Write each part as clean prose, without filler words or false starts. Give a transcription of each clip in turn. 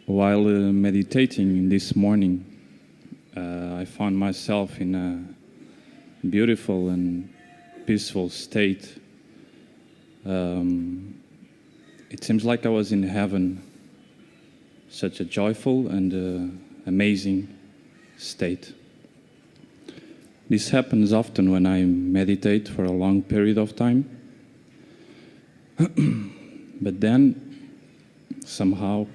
While meditating this morning, I found myself in a beautiful and peaceful state. It seems like I was in heaven, such a joyful and amazing state. This happens often when I meditate for a long period of time. But then, somehow,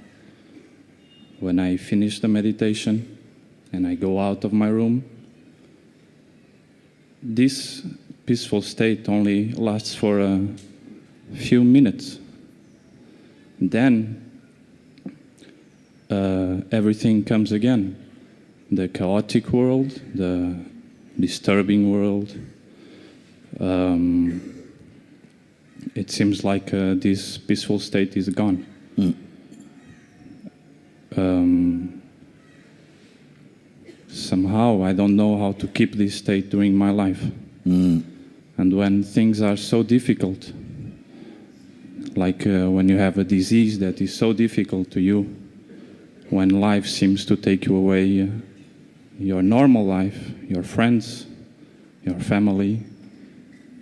when I finish the meditation and I go out of my room, this peaceful state only lasts for a few minutes. Then everything comes again. The chaotic world, the disturbing world. It seems like this peaceful state is gone. Somehow I don't know how to keep this state during my life. And when things are so difficult, like when you have a disease that is so difficult to you, when life seems to take you away, your normal life, your friends, your family,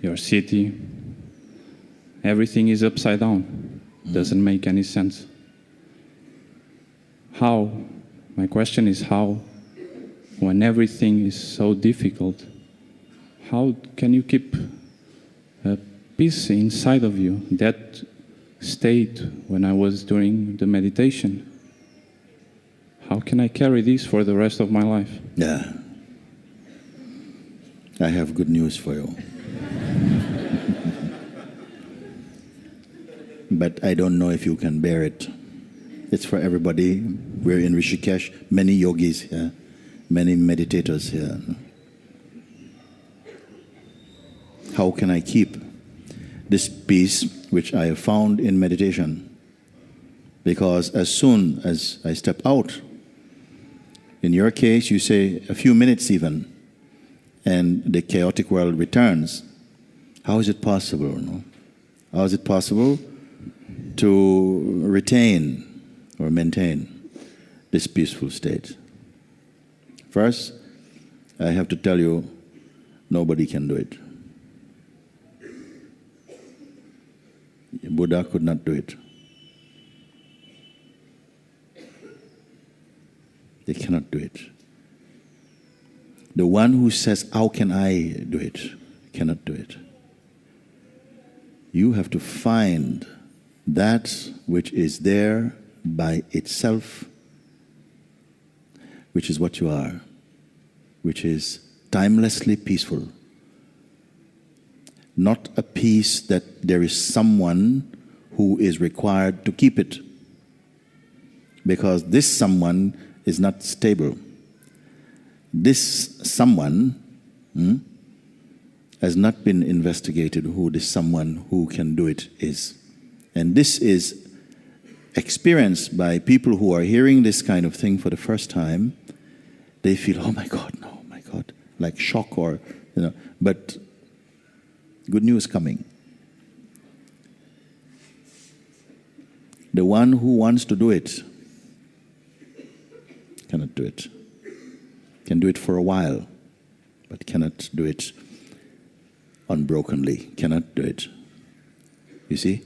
your city, everything is upside down. Doesn't make any sense. How? My question is how, when everything is so difficult, how can you keep peace inside of you? That state when I was doing the meditation. How can I carry this for the rest of my life? Yeah. I have good news for you. But I don't know if you can bear it. It's for everybody. We're in Rishikesh, many yogis here, many meditators here. How can I keep this peace which I have found in meditation? Because as soon as I step out, in your case, you say a few minutes even, and the chaotic world returns. How is it possible? No? How is it possible to retain or maintain this peaceful state? First, I have to tell you, nobody can do it. Buddha could not do it. They cannot do it. The one who says, how can I do it, cannot do it. You have to find that which is there by itself, which is what you are, which is timelessly peaceful. Not a peace that there is someone who is required to keep it. Because this someone is not stable. This someone has not been investigated who this someone who can do it is. And this is experienced by people who are hearing this kind of thing for the first time. They feel, oh my God, no, my God, like shock or, but good news coming. The one who wants to do it cannot do it. Can do it for a while, but cannot do it unbrokenly. Cannot do it. You see?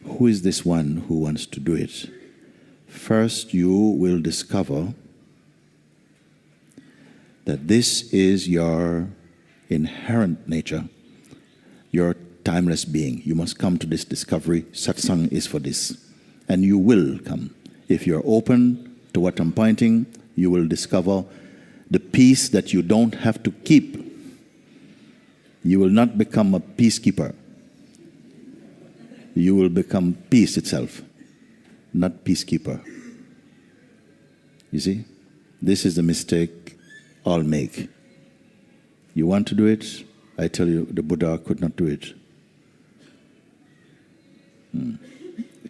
Who is this one who wants to do it? First, you will discover that this is your inherent nature, your timeless being. You must come to this discovery. Satsang is for this. And you will come. If you're open to what I'm pointing, you will discover the peace that you don't have to keep. You will not become a peacekeeper. You will become peace itself, not peacekeeper. You see? This is the mistake all make. You want to do it? I tell you, the Buddha could not do it.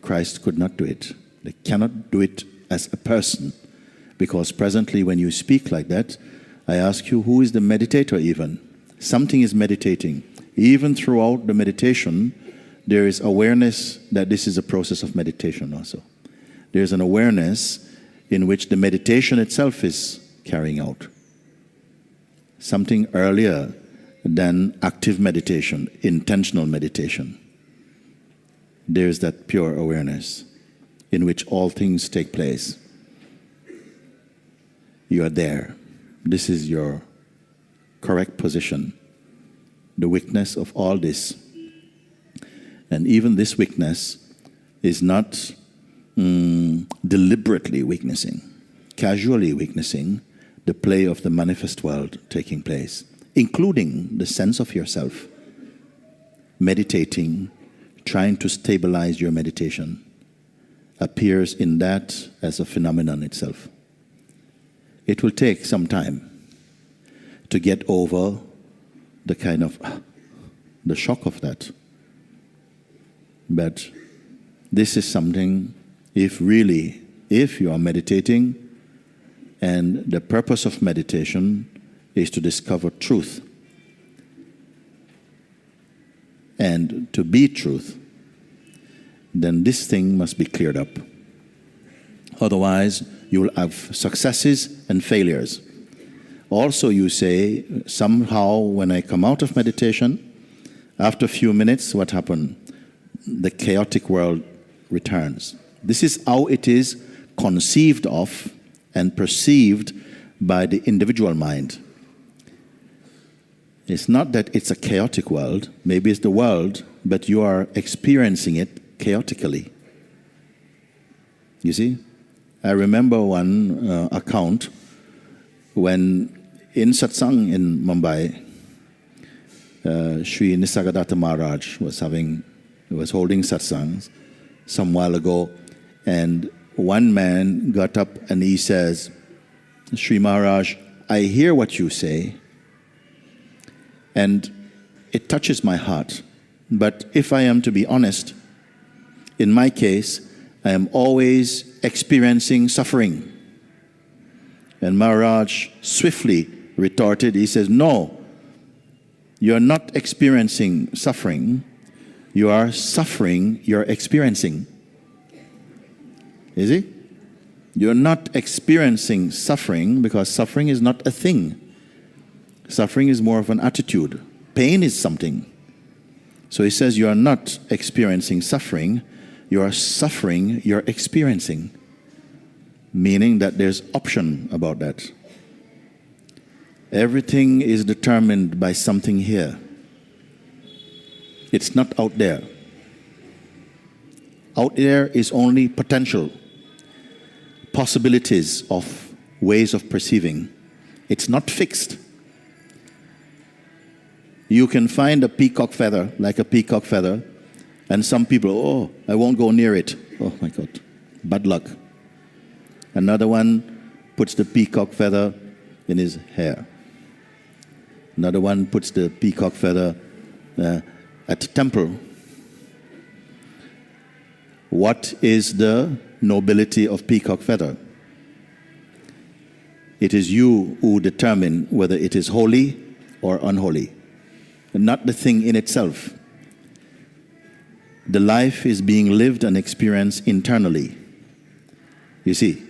Christ could not do it. They cannot do it as a person. Because presently when you speak like that, I ask you, who is the meditator even? Something is meditating. Even throughout the meditation, there is awareness that this is a process of meditation also. There's an awareness in which the meditation itself is carrying out. Something earlier than active meditation, intentional meditation. There's that pure awareness in which all things take place. You are there. This is your correct position. The weakness of all this. And even this weakness is not deliberately weaknessing, casually weaknessing the play of the manifest world taking place, including the sense of yourself, meditating, trying to stabilize your meditation, appears in that as a phenomenon itself. It will take some time to get over the kind of the shock of that. But this is something, if you are meditating, and the purpose of meditation is to discover truth and to be truth, then this thing must be cleared up. Otherwise, you will have successes and failures. Also, you say, somehow when I come out of meditation, after a few minutes, what happened? The chaotic world returns. This is how it is conceived of and perceived by the individual mind. It's not that it's a chaotic world. Maybe it's the world, but you are experiencing it chaotically. You see? I remember one account when in Satsang in Mumbai, Sri Nisargadatta Maharaj was holding Satsangs some while ago, and one man got up and he says, Sri Maharaj, I hear what you say, and it touches my heart. But if I am to be honest, in my case, I am always experiencing suffering. And Maharaj swiftly retorted, he says, no, you're not experiencing suffering. You are suffering, you're experiencing. Is it? You're not experiencing suffering because suffering is not a thing. Suffering is more of an attitude. Pain is something. So he says you are not experiencing suffering. You are suffering, you're experiencing. Meaning that there's option about that. Everything is determined by something here. It's not out there. Out there is only potential, possibilities of ways of perceiving. It's not fixed. You can find a peacock feather, like a peacock feather, and some people, oh, I won't go near it. Oh my God, bad luck. Another one puts the peacock feather in his hair. Another one puts the peacock feather at the temple. What is the nobility of peacock feather? It is you who determine whether it is holy or unholy, and not the thing in itself. The life is being lived and experienced internally. You see,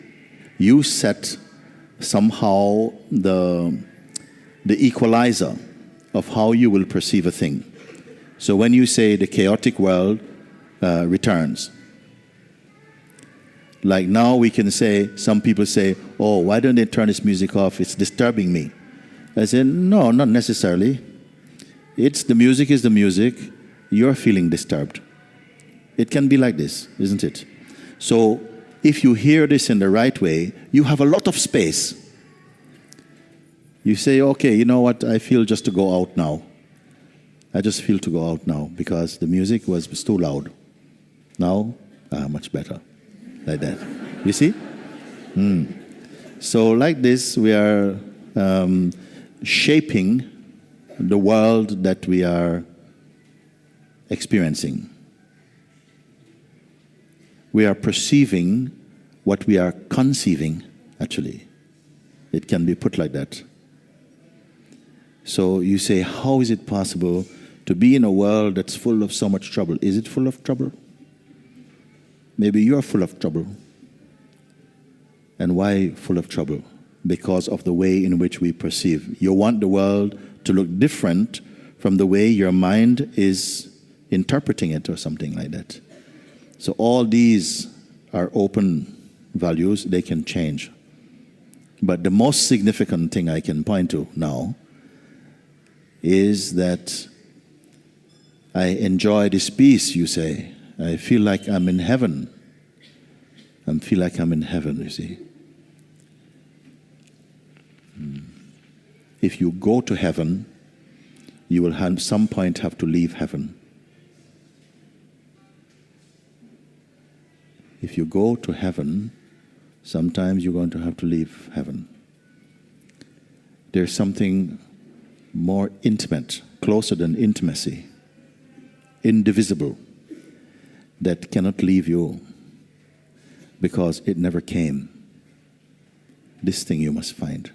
you set somehow the equalizer of how you will perceive a thing. So when you say the chaotic world returns, like now we can say, some people say, oh, why don't they turn this music off? It's disturbing me. I say, no, not necessarily. The music is the music. You're feeling disturbed. It can be like this, isn't it? So if you hear this in the right way, you have a lot of space. You say, okay, you know what? I feel just to go out now. I just feel to go out now because the music was too loud. Now, much better. Like that. You see? So like this, we are shaping the world that we are experiencing. We are perceiving what we are conceiving, actually. It can be put like that. So you say, how is it possible to be in a world that's full of so much trouble. Is it full of trouble? Maybe you're full of trouble. And why full of trouble? Because of the way in which we perceive. You want the world to look different from the way your mind is interpreting it or something like that. So all these are open values. They can change. But the most significant thing I can point to now is that I enjoy this peace, you say. I feel like I'm in heaven. I feel like I'm in heaven, you see. If you go to heaven, you will at some point have to leave heaven. If you go to heaven, sometimes you're going to have to leave heaven. There's something more intimate, closer than intimacy, indivisible, that cannot leave you because it never came. This thing you must find.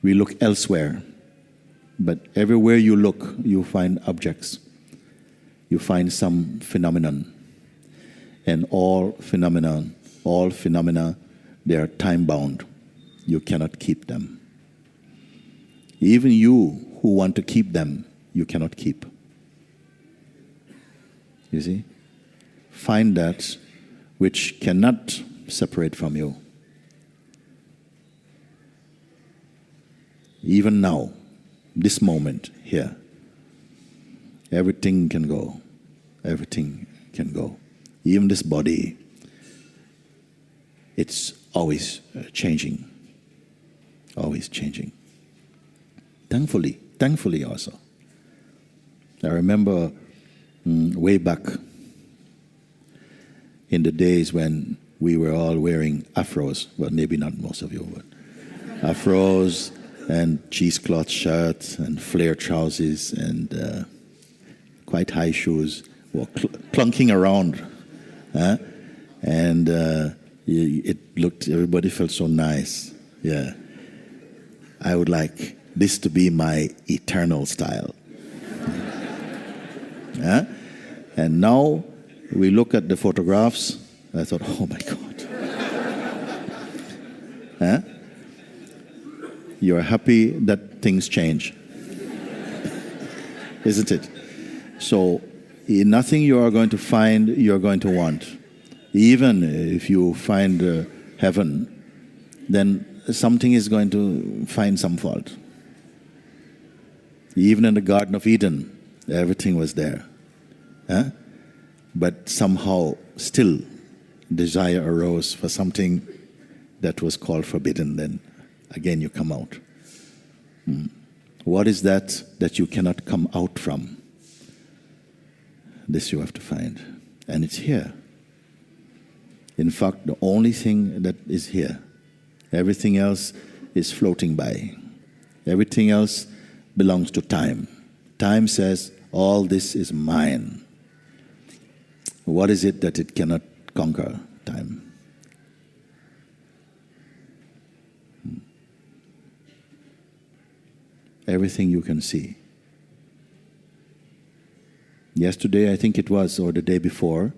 We look elsewhere, but everywhere you look, you find objects. You find some phenomenon. And all phenomena, they are time-bound. You cannot keep them. Even you who want to keep them, you cannot keep. You see? Find that which cannot separate from you. Even now, this moment here, everything can go. Everything can go. Even this body, it's always changing. Always changing. Thankfully also. I remember way back in the days when we were all wearing afros. Well, maybe not most of you, but afros and cheesecloth shirts and flare trousers and quite high shoes, were clunking around. And it looked, everybody felt so nice. Yeah. I would like this to be my eternal style. And now we look at the photographs. I thought, oh my God. You're happy that things change. Isn't it? So nothing you are going to find, you're going to want. Even if you find heaven, then something is going to find some fault. Even in the Garden of Eden, everything was there. But somehow still desire arose for something that was called forbidden. Then again you come out. What is that you cannot come out from? This you have to find. And it's here. In fact, the only thing that is here. Everything else is floating by. Everything else belongs to time. Time says, all this is mine. What is it that it cannot conquer? Time. Everything you can see. Yesterday, I think it was, or the day before,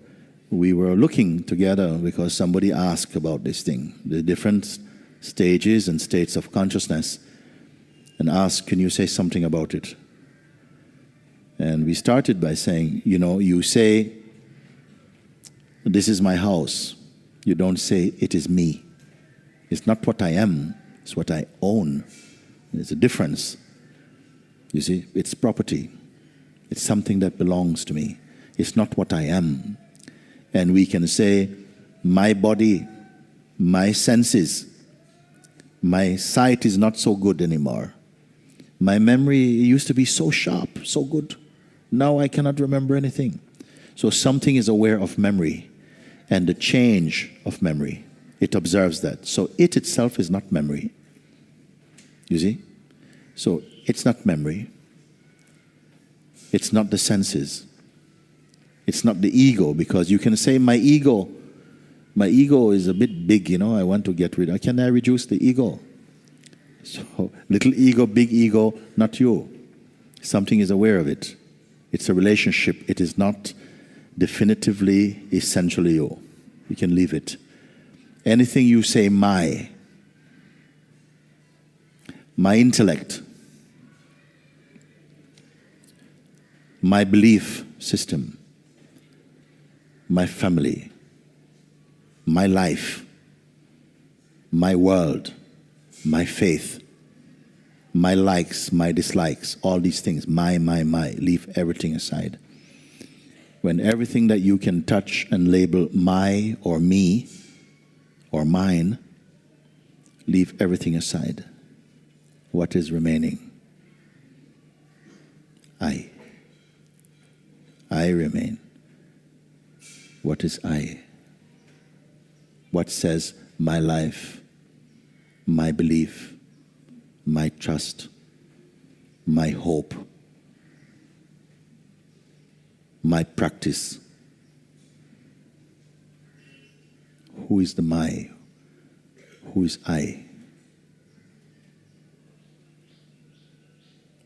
we were looking together because somebody asked about this thing, the different stages and states of consciousness, and asked, can you say something about it? And we started by saying, you say, this is my house. You don't say, it is me. It's not what I am, it's what I own. There's a difference. You see, it's property. It's something that belongs to me. It's not what I am. And we can say, my body, my senses, my sight is not so good anymore. My memory used to be so sharp, so good. Now I cannot remember anything. So something is aware of memory and the change of memory. It observes that. So it itself is not memory. You see? So it's not memory. It's not the senses. It's not the ego, because you can say my ego is a bit big, I want to get rid of it. Can I reduce the ego? So little ego, big ego, not you. Something is aware of it. It's a relationship. It is not definitively, essentially you. You can leave it. Anything you say, my intellect, my belief system, my family, my life, my world, my faith, my likes, my dislikes, all these things, my, leave everything aside. When everything that you can touch and label my or me or mine, leave everything aside. What is remaining? I. I remain. What is I? What says my life, my belief, my trust, my hope, my practice? Who is the my? Who is I?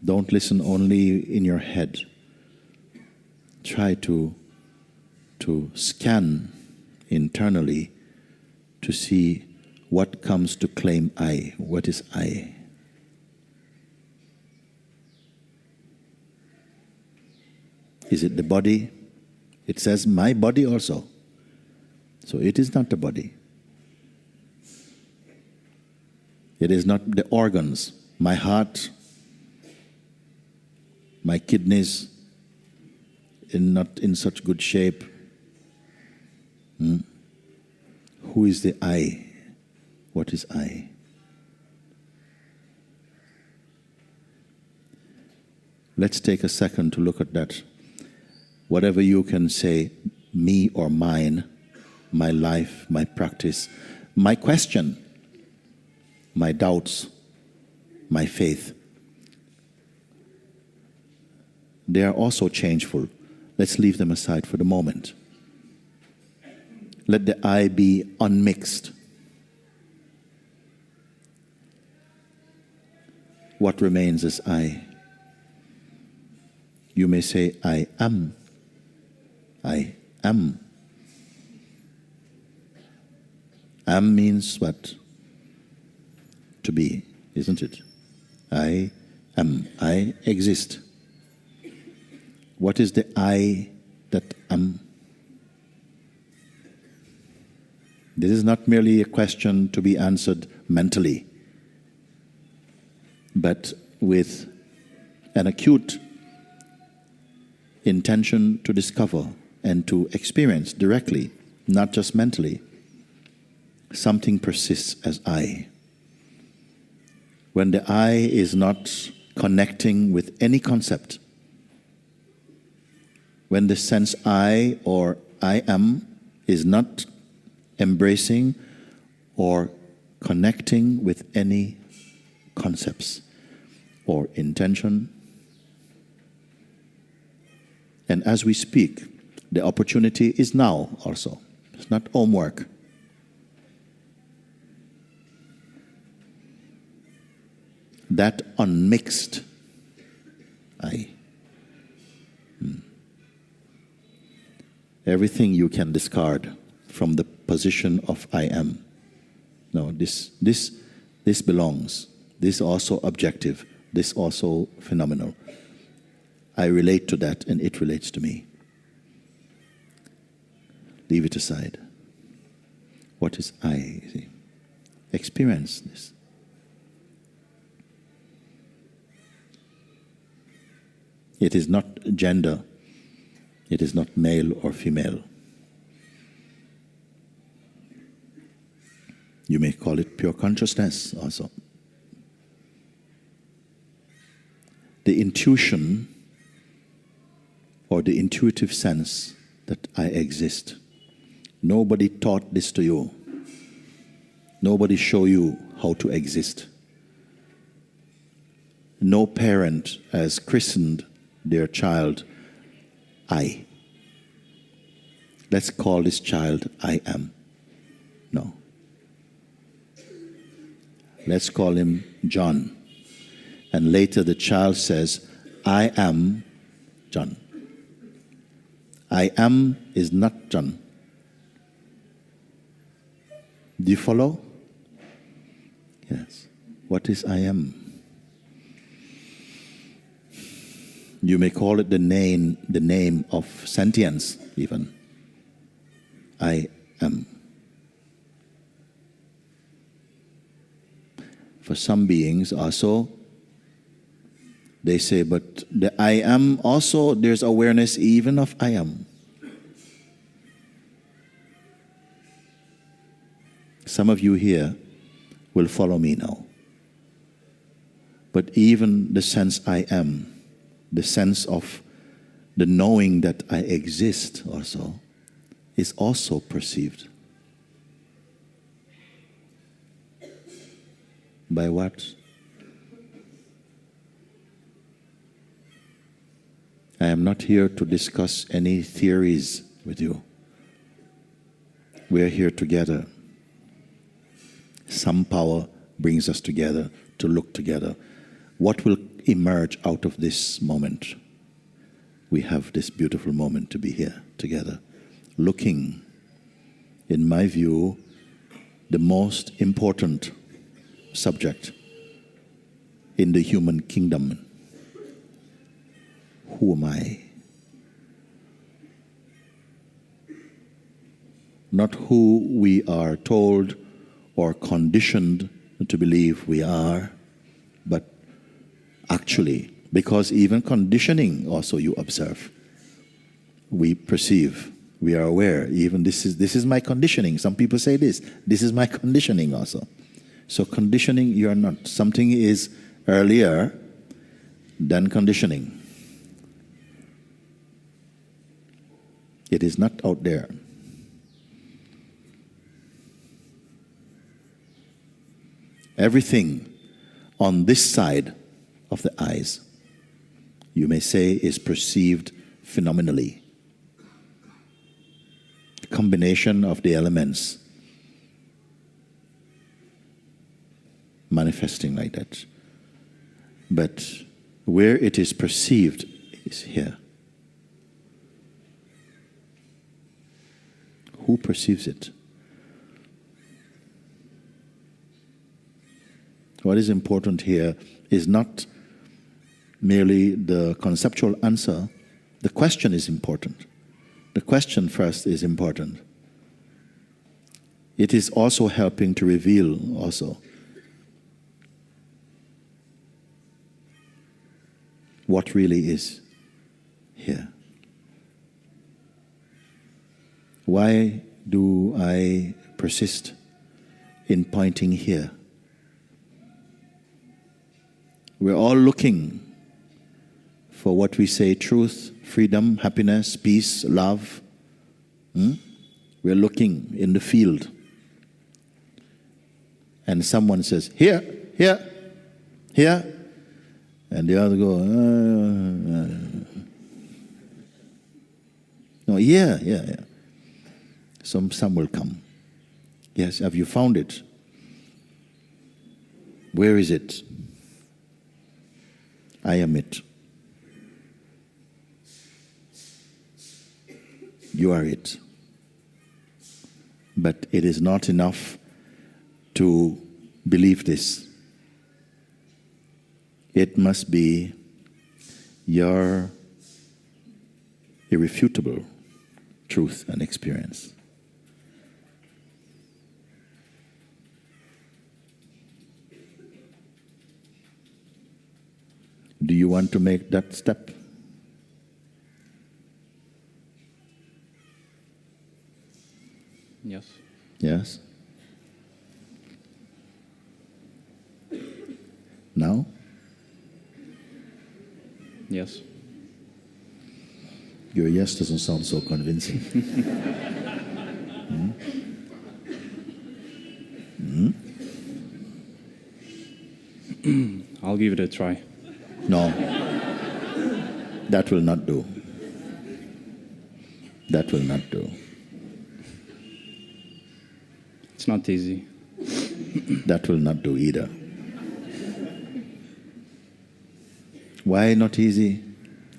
Don't listen only in your head. Try to scan internally to see what comes to claim I. What is I? Is it the body? It says my body also. So it is not the body. It is not the organs, my heart, my kidneys, not in such good shape. Who is the I? What is I? Let's take a second to look at that. Whatever you can say, me or mine, my life, my practice, my question, my doubts, my faith, they are also changeful. Let's leave them aside for the moment. Let the I be unmixed. What remains is I. You may say, I am. I am. Am means what? To be, isn't it? I am. I exist. What is the I that am? This is not merely a question to be answered mentally, but with an acute intention to discover and to experience directly, not just mentally. Something persists as I. When the I is not connecting with any concept, when the sense I or I am is not embracing or connecting with any concepts or intention. And as we speak, the opportunity is now also. It's not homework. That unmixed I. Everything you can discard from the position of I am. No, this belongs. This also objective. This also phenomenal. I relate to that and it relates to me. Leave it aside. What is I? See? Experience this. It is not gender. It is not male or female. You may call it pure consciousness also. The intuition or the intuitive sense that I exist. Nobody taught this to you. Nobody showed you how to exist. No parent has christened their child I. Let's call this child I am. No. Let's call him John. And later the child says, I am John. I am is not John. Do you follow? Yes. What is I am? You may call it the name of sentience, even. I am. For some beings also, they say, but the I am also, there's awareness even of I am. Some of you here will follow me now. But even the sense I am, the sense of the knowing that I exist also, is also perceived. By what? I am not here to discuss any theories with you. We are here together. Some power brings us together to look together. What will emerge out of this moment? We have this beautiful moment to be here together, looking, in my view, the most important subject in the human kingdom. Who am I? Not who we are told or conditioned to believe we are, but actually, because even conditioning also you observe, we perceive, we are aware, even this is my conditioning. Some people say this is my conditioning also. So conditioning, you are not. Something is earlier than conditioning. It is not out there. Everything on this side of the eyes, you may say, is perceived phenomenally. The combination of the elements manifesting like that. But where it is perceived is here. Who perceives it? What is important here is not merely the conceptual answer. The question is important. The question first is important. It is also helping to reveal also what really is here. Why do I persist in pointing here? We're all looking for what we say, truth, freedom, happiness, peace, love. We're looking in the field. And someone says, here, here, here. And the other go, no, yeah. Some will come. Yes, have you found it? Where is it? I am it. You are it. But it is not enough to believe this. It must be your irrefutable truth and experience. Do you want to make that step? Yes. Yes? Now? Yes. Your yes doesn't sound so convincing. I'll give it a try. No. That will not do. That will not do. It's not easy. That will not do either. Why not easy?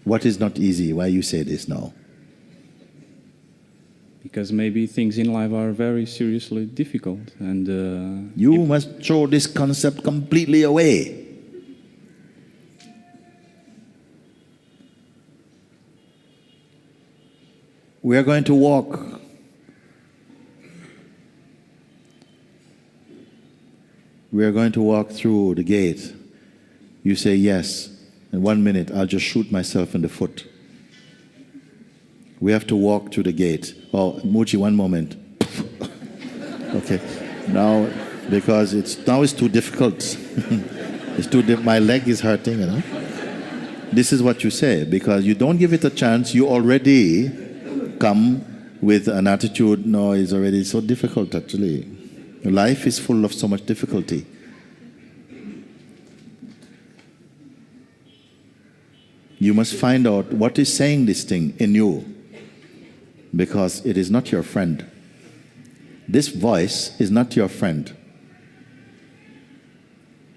What is not easy? Why you say this now? Because maybe things in life are very seriously difficult, and you must throw this concept completely away. We are going to walk. We are going to walk through the gate. You say yes. In 1 minute, I'll just shoot myself in the foot. We have to walk through the gate. Oh, Mooji, 1 moment. Okay. Now, because it's too difficult. It's my leg is hurting, you know. This is what you say, because you don't give it a chance. You already come with an attitude, no, it's already so difficult actually. Life is full of so much difficulty. You must find out what is saying this thing in you, because it is not your friend. This voice is not your friend.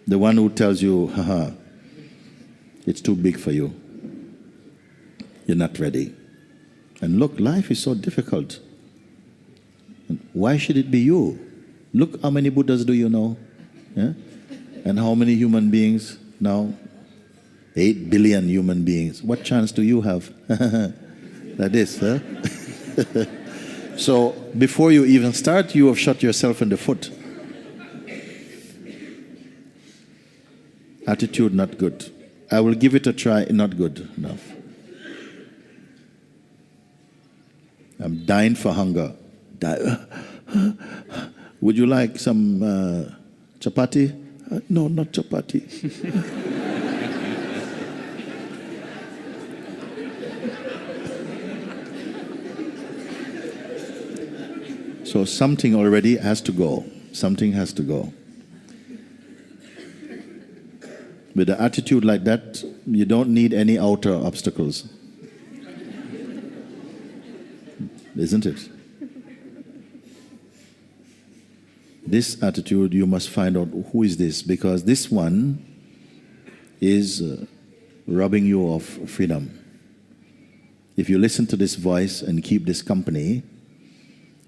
The one who tells you, haha, it's too big for you. You're not ready. And look, life is so difficult. And why should it be you? Look, how many Buddhas do you know? Yeah? And how many human beings now? 8 billion human beings. What chance do you have? Like this, huh? So, before you even start, you have shot yourself in the foot. Attitude not good. I will give it a try, not good enough. I'm dying for hunger. Would you like some chapati? No, not chapati. So something already has to go. Something has to go. With an attitude like that, you don't need any outer obstacles. Isn't it? This attitude, you must find out who is this, because this one is robbing you of freedom. If you listen to this voice and keep this company,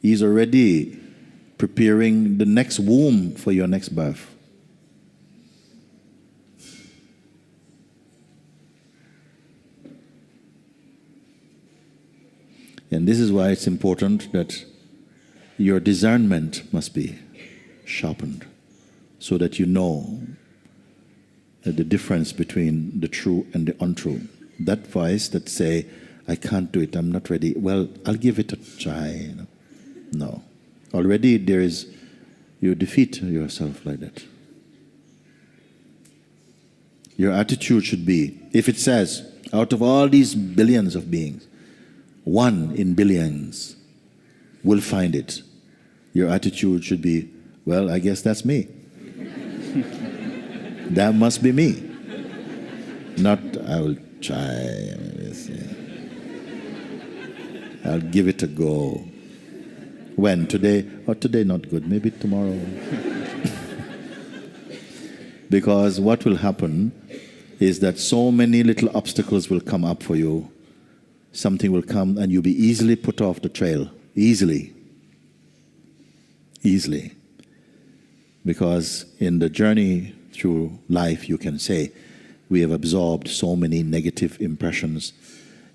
he's already preparing the next womb for your next birth. And this is why it's important that your discernment must be sharpened, so that you know the difference between the true and the untrue. That voice that say, I can't do it, I'm not ready. Well, I'll give it a try. You know. No. Already you defeat yourself like that. Your attitude should be, if it says, out of all these billions of beings, 1 in billions will find it. Your attitude should be, well, I guess that's me. That must be me. Not, I will try. I'll give it a go. When? Today? Oh, today not good. Maybe tomorrow. Because what will happen is that so many little obstacles will come up for you. Something will come and you'll be easily put off the trail. Easily. Easily. Because in the journey through life, you can say, we have absorbed so many negative impressions,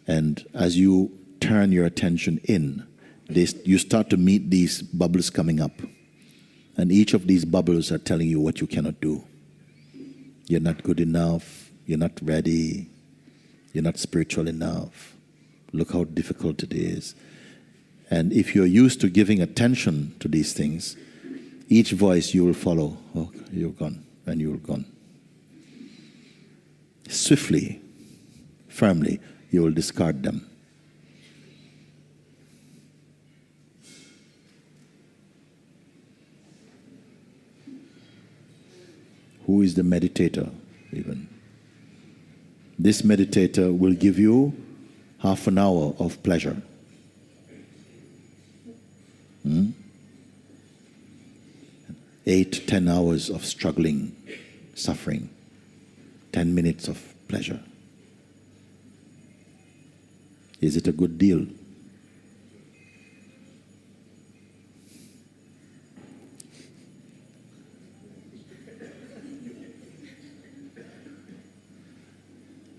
and as you turn your attention in, you start to meet these bubbles coming up. And each of these bubbles are telling you what you cannot do. You're not good enough. You're not ready. You're not spiritual enough. Look how difficult it is. And if you're used to giving attention to these things, each voice you will follow. Oh, you're gone, and you're gone. Swiftly, firmly, you will discard them. Who is the meditator, even? This meditator will give you half an hour of pleasure. 8, 10 hours of struggling, suffering. 10 minutes of pleasure. Is it a good deal?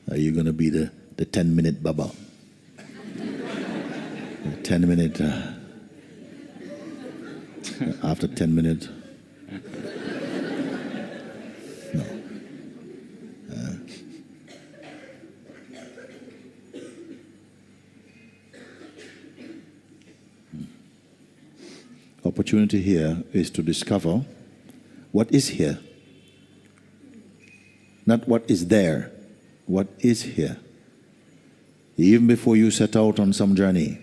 Are you going to be the 10-minute Baba? 10-minute, after 10 minutes? No. Opportunity here is to discover what is here. Not what is there, what is here. Even before you set out on some journey,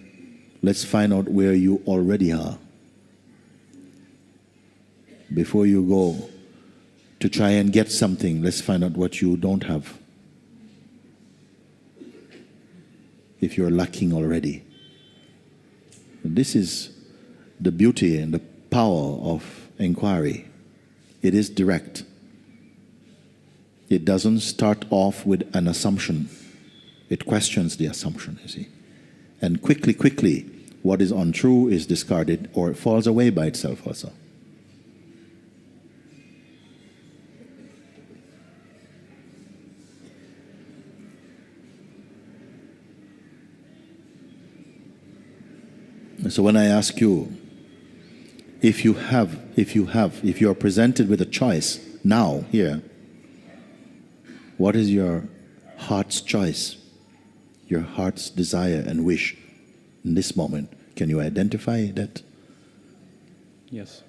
let's find out where you already are. Before you go to try and get something, let's find out what you don't have. If you're lacking already. This is the beauty and the power of inquiry. It is direct. It doesn't start off with an assumption. It questions the assumption, you see. And quickly, what is untrue is discarded or it falls away by itself also. So when I ask you, if you are presented with a choice now, here, what is your heart's choice, your heart's desire and wish in this moment? Can you identify that? Yes.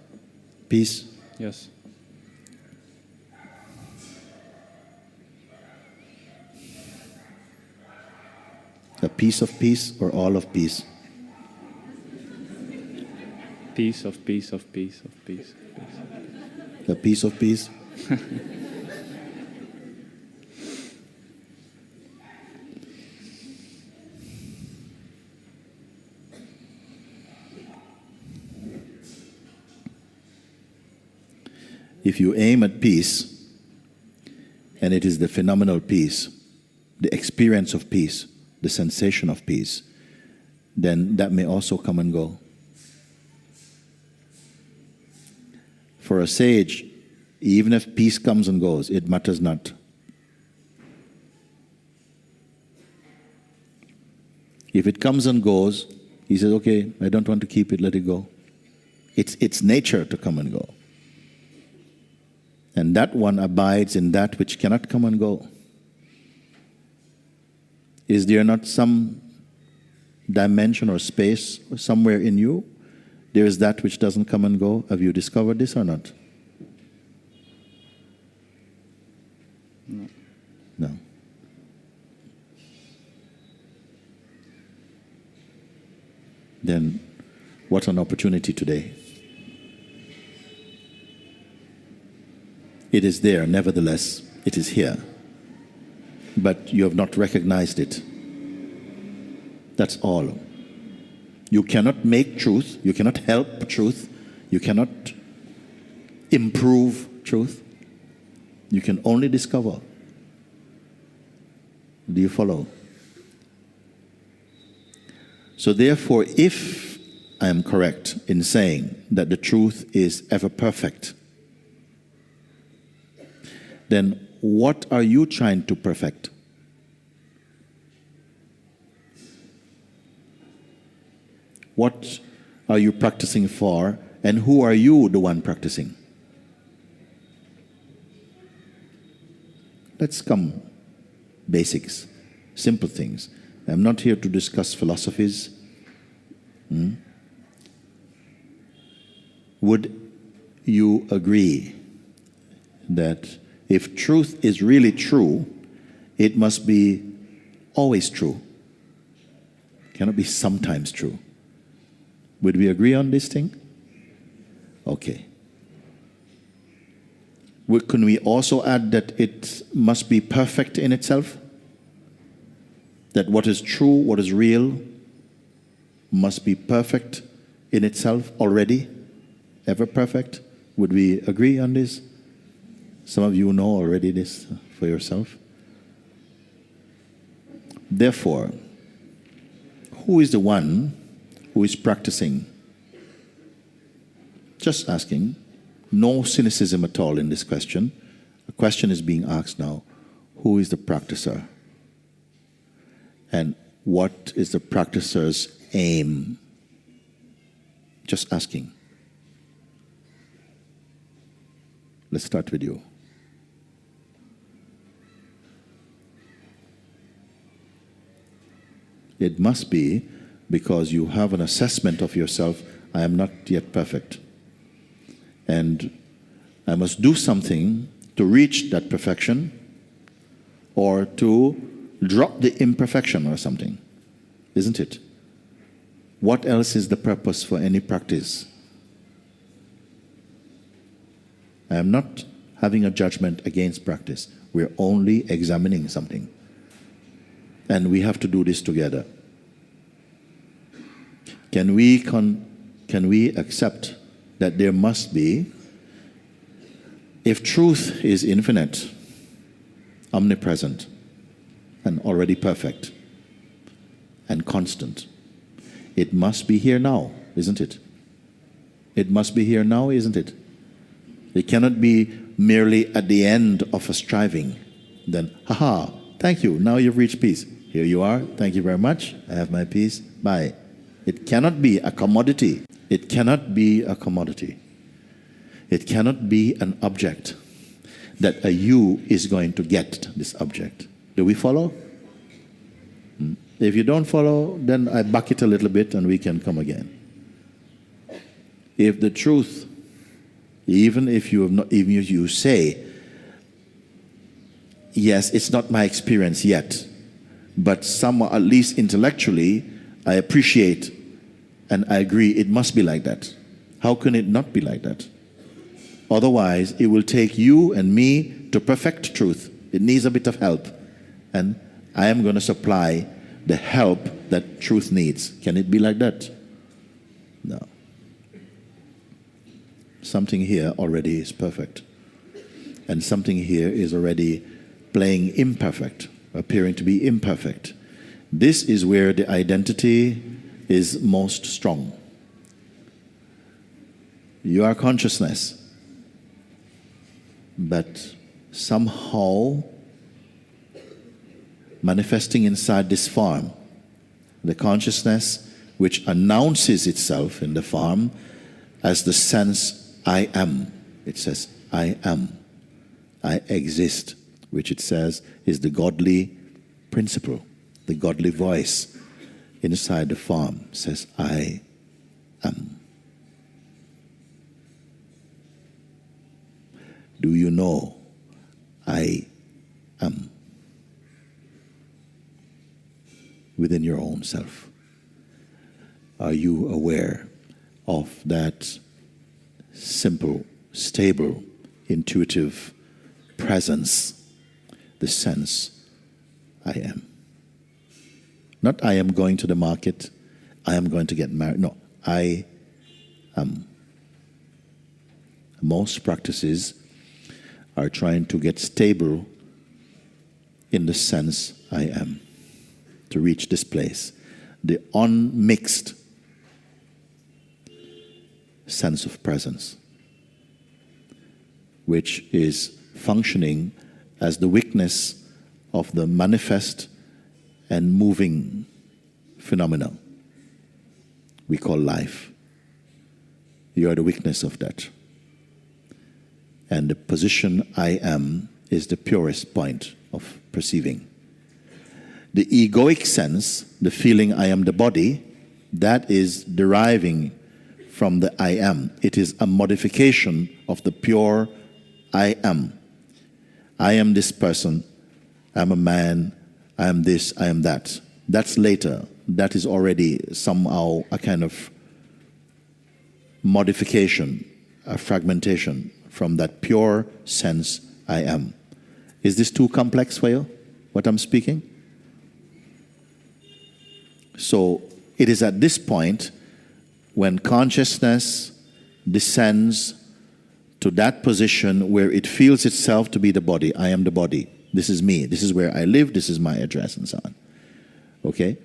Peace? Yes. A piece of peace or all of peace? Piece of peace of peace of peace. A piece of peace? If you aim at peace, and it is the phenomenal peace, the experience of peace, the sensation of peace, then that may also come and go. For a sage, even if peace comes and goes, it matters not. If it comes and goes, he says, okay, I don't want to keep it, let it go. It's nature to come and go. And that one abides in that which cannot come and go. Is there not some dimension or space somewhere in you? There is that which doesn't come and go. Have you discovered this or not? No. No. Then what an opportunity today. It is there, nevertheless, it is here. But you have not recognized it. That's all. You cannot make truth, you cannot help truth, you cannot improve truth. You can only discover. Do you follow? So therefore, if I am correct in saying that the truth is ever perfect, then what are you trying to perfect? What are you practicing for, and who are you the one practicing? Let's come basics, simple things. I'm not here to discuss philosophies. Would you agree that if truth is really true, it must be always true? It cannot be sometimes true. Would we agree on this thing? Okay. Can we also add that it must be perfect in itself? That what is true, what is real, must be perfect in itself already? Ever perfect? Would we agree on this? Some of you know already this for yourself. Therefore, who is the one who is practicing? Just asking. No cynicism at all in this question. The question is being asked now, who is the practicer? And what is the practicer's aim? Just asking. Let's start with you. It must be because you have an assessment of yourself, I am not yet perfect. And I must do something to reach that perfection or to drop the imperfection or something. Isn't it? What else is the purpose for any practice? I am not having a judgment against practice. We're only examining something. And we have to do this together. Can we accept that there must be, if truth is infinite, omnipresent, and already perfect, and constant, it must be here now, isn't it? It must be here now, isn't it? It cannot be merely at the end of a striving. Then, haha, thank you, now you've reached peace. Here you are, thank you very much, I have my peace, bye. It cannot be a commodity. It cannot be a commodity. It cannot be an object that a you is going to get this object. Do we follow? If you don't follow, then I back it a little bit and we can come again. If the truth, even if you say, yes, it's not my experience yet, but somehow, at least intellectually, I appreciate and I agree it must be like that. How can it not be like that? Otherwise, it will take you and me to perfect truth. It needs a bit of help. And I am going to supply the help that truth needs. Can it be like that? No. Something here already is perfect. And something here is already playing imperfect, appearing to be imperfect. This is where the identity is most strong. You are consciousness, but somehow manifesting inside this form, the consciousness which announces itself in the form as the sense I am. It says, I am. I exist, which it says is the godly principle. The godly voice inside the form says, I am. Do you know I am within your own self? Are you aware of that simple, stable, intuitive presence, the sense I am? Not I am going to the market, I am going to get married. No, I am. Most practices are trying to get stable in the sense I am, to reach this place, the unmixed sense of presence, which is functioning as the witness of the manifest and moving phenomenon we call life. You are the witness of that. And the position I am is the purest point of perceiving. The egoic sense, the feeling I am the body, that is deriving from the I am. It is a modification of the pure I am. I am this person, I'm a man, I am this, I am that. That's later. That is already somehow a kind of modification, a fragmentation from that pure sense I am. Is this too complex for you, what I'm speaking? So it is at this point when consciousness descends to that position where it feels itself to be the body. I am the body. This is me. This is where I live. This is my address and so on. Okay?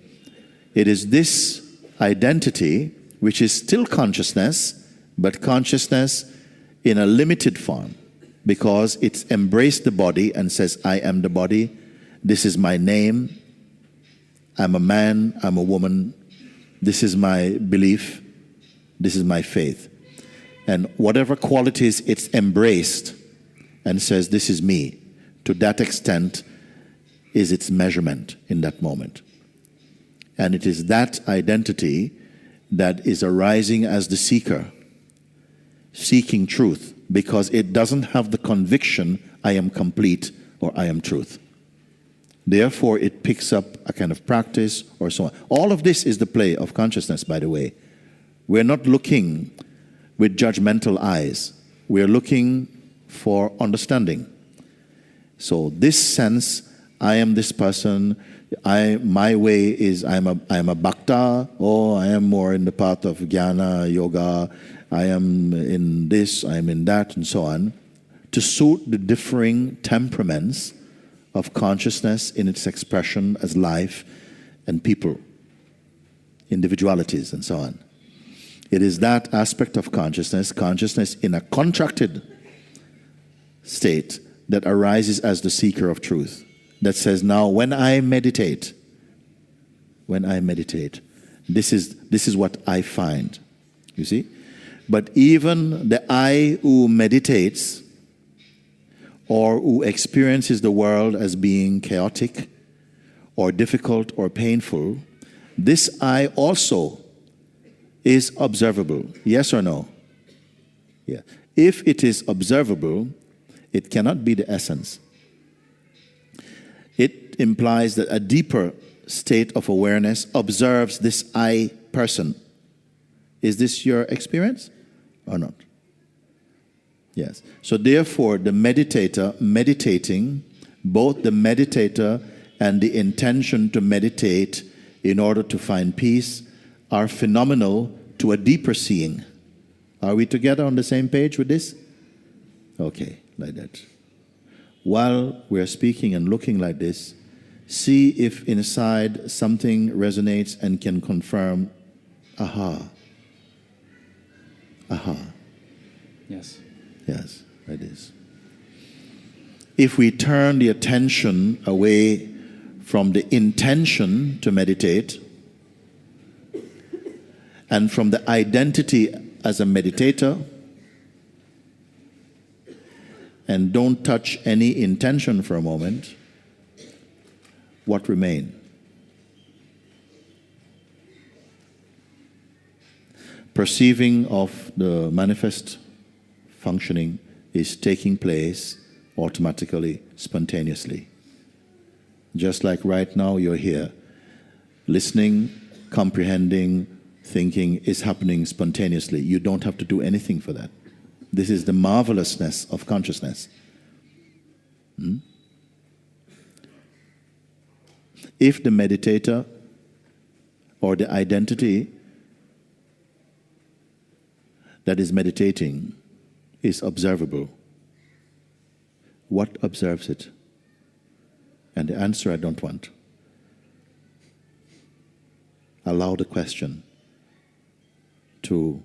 It is this identity which is still consciousness, but consciousness in a limited form, because it's embraced the body and says, I am the body, this is my name, I'm a man, I'm a woman, this is my belief, this is my faith. And whatever qualities it's embraced and says, this is me, to that extent is its measurement in that moment. And it is that identity that is arising as the seeker, seeking truth, because it doesn't have the conviction, I am complete or I am truth. Therefore, it picks up a kind of practice or so on. All of this is the play of consciousness, by the way. We're not looking with judgmental eyes. We're looking for understanding. So this sense, I am this person, my way is I'm a bhakta, or I am more in the path of jnana, yoga, I am in this, I am in that, and so on, to suit the differing temperaments of consciousness in its expression as life and people, individualities, and so on. It is that aspect of consciousness in a contracted state, that arises as the seeker of truth, that says, now when I meditate, this is what I find. You see? But even the I who meditates or who experiences the world as being chaotic or difficult or painful, this I also is observable. Yes or no? Yeah. If it is observable, it cannot be the essence. It implies that a deeper state of awareness observes this I person. Is this your experience or not? Yes. So therefore, the meditator meditating, both the meditator and the intention to meditate in order to find peace, are phenomenal to a deeper seeing. Are we together on the same page with this? Okay, like that. While we're speaking and looking like this, see if inside something resonates and can confirm, aha. Aha. Yes. Yes, like this. If we turn the attention away from the intention to meditate and from the identity as a meditator, and don't touch any intention for a moment, what remains? Perceiving of the manifest functioning is taking place automatically, spontaneously. Just like right now you're here, listening, comprehending, thinking is happening spontaneously. You don't have to do anything for that. This is the marvelousness of consciousness. If the meditator or the identity that is meditating is observable, what observes it? And the answer I don't want. Allow the question to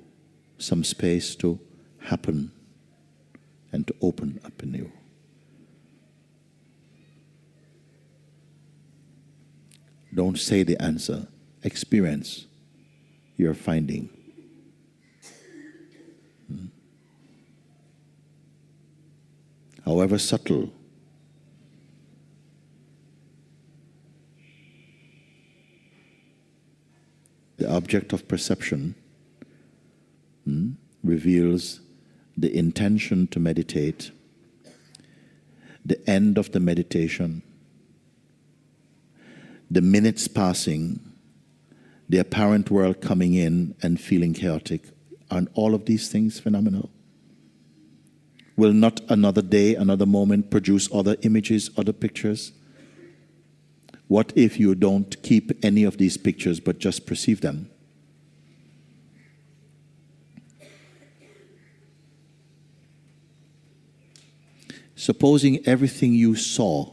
some space to happen and to open up in you. Don't say the answer. Experience your finding. However subtle, the object of perception reveals the intention to meditate, the end of the meditation, the minutes passing, the apparent world coming in and feeling chaotic. Aren't all of these things phenomenal? Will not another day, another moment produce other images, other pictures? What if you don't keep any of these pictures but just perceive them? Supposing everything you saw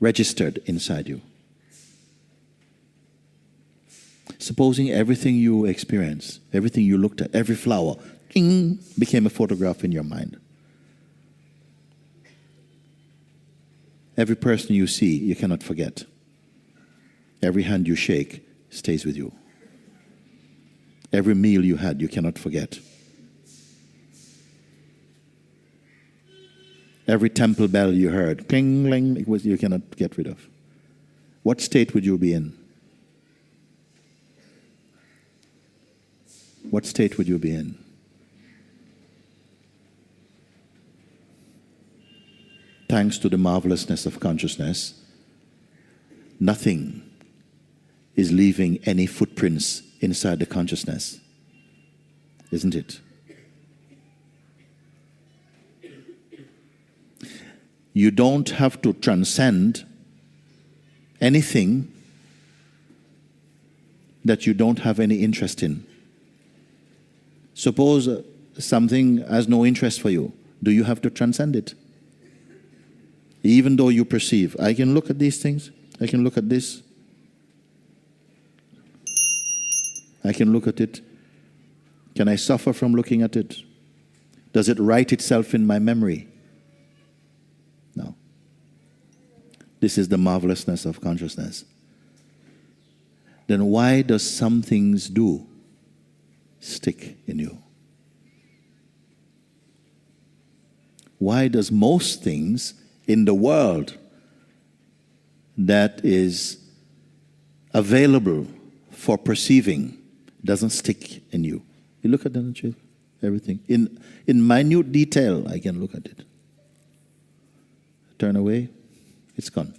registered inside you. Supposing everything you experienced, everything you looked at, every flower, ding, became a photograph in your mind. Every person you see, you cannot forget. Every hand you shake stays with you. Every meal you had, you cannot forget. Every temple bell you heard, cling, cling, you cannot get rid of. What state would you be in? What state would you be in? Thanks to the marvelousness of consciousness, nothing is leaving any footprints inside the consciousness. Isn't it? You don't have to transcend anything that you don't have any interest in. Suppose something has no interest for you. Do you have to transcend it? Even though you perceive, I can look at these things, I can look at this, I can look at it. Can I suffer from looking at it? Does it write itself in my memory? No. This is the marvelousness of consciousness. Then why does some things do stick in you? Why does most things in the world that is available for perceiving doesn't stick in you? You look at the everything. In minute detail, I can look at it. Turn away, it's gone.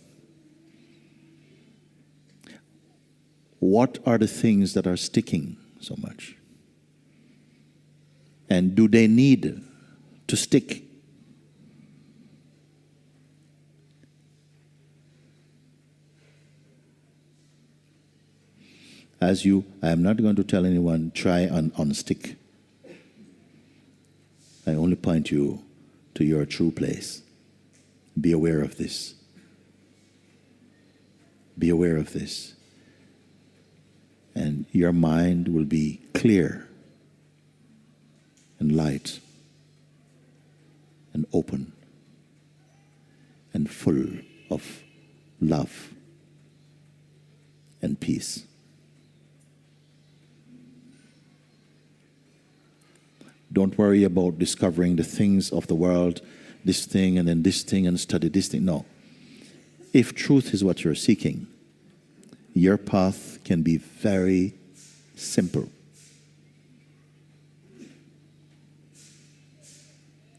What are the things that are sticking so much? And do they need to stick? I am not going to tell anyone, try and unstick. I only point you to your true place. Be aware of this. Be aware of this. And your mind will be clear and light and open and full of love and peace. Don't worry about discovering the things of the world, this thing and then this thing and study this thing. No. If truth is what you're seeking, your path can be very simple.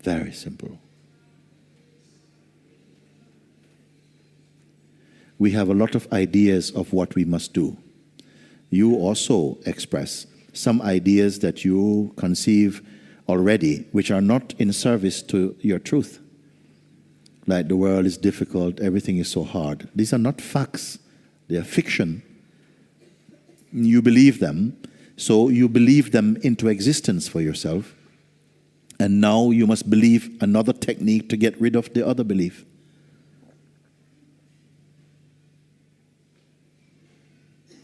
Very simple. We have a lot of ideas of what we must do. You also express some ideas that you conceive already, which are not in service to your truth. Like the world is difficult, everything is so hard. These are not facts, they are fiction. You believe them, so you believe them into existence for yourself. And now you must believe another technique to get rid of the other belief.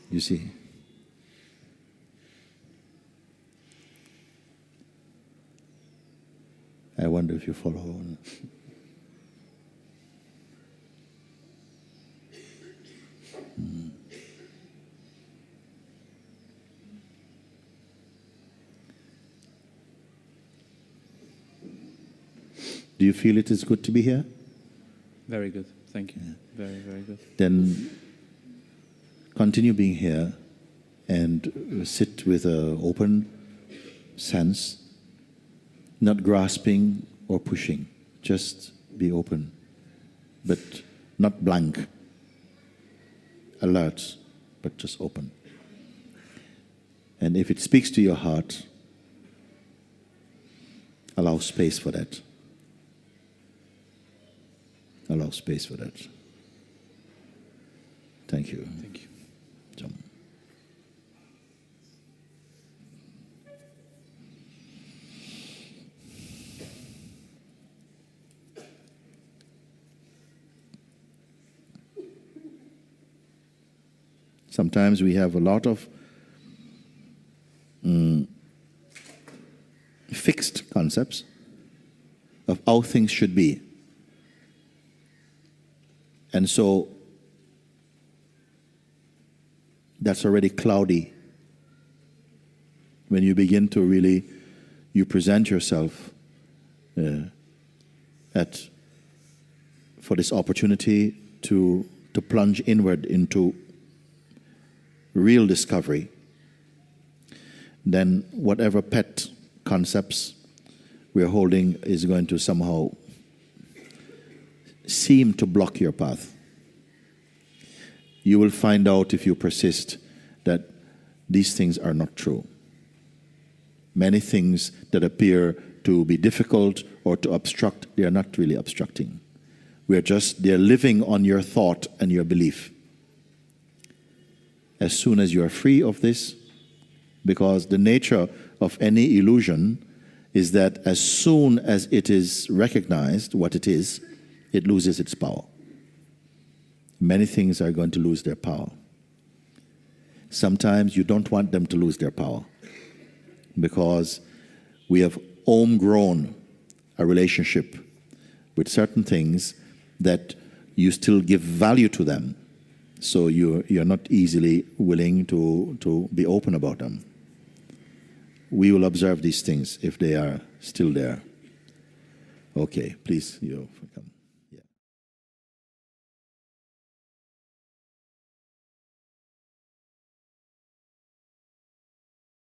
You see? I wonder if you follow. Do you feel it is good to be here? Very good, thank you. Yeah. Very, very good. Then continue being here and sit with an open sense, not grasping or pushing. Just be open, but not blank. Alert, but just open. And if it speaks to your heart, allow space for that. Allow space for that. Thank you. Thank you. John. Sometimes we have a lot of fixed concepts of how things should be. And so that's already cloudy when you begin to really, you present yourself for this opportunity to plunge inward into real discovery. Then whatever pet concepts we're holding is going to somehow seem to block your path. You will find out if you persist that these things are not true. Many things that appear to be difficult or to obstruct, they are not really obstructing. They're living on your thought and your belief. As soon as you are free of this, because the nature of any illusion is that as soon as it is recognized what it is, it loses its power. Many things are going to lose their power. Sometimes you don't want them to lose their power because we have homegrown a relationship with certain things that you still give value to them. So you're not easily willing to be open about them. We will observe these things if they are still there. Okay, please, you come.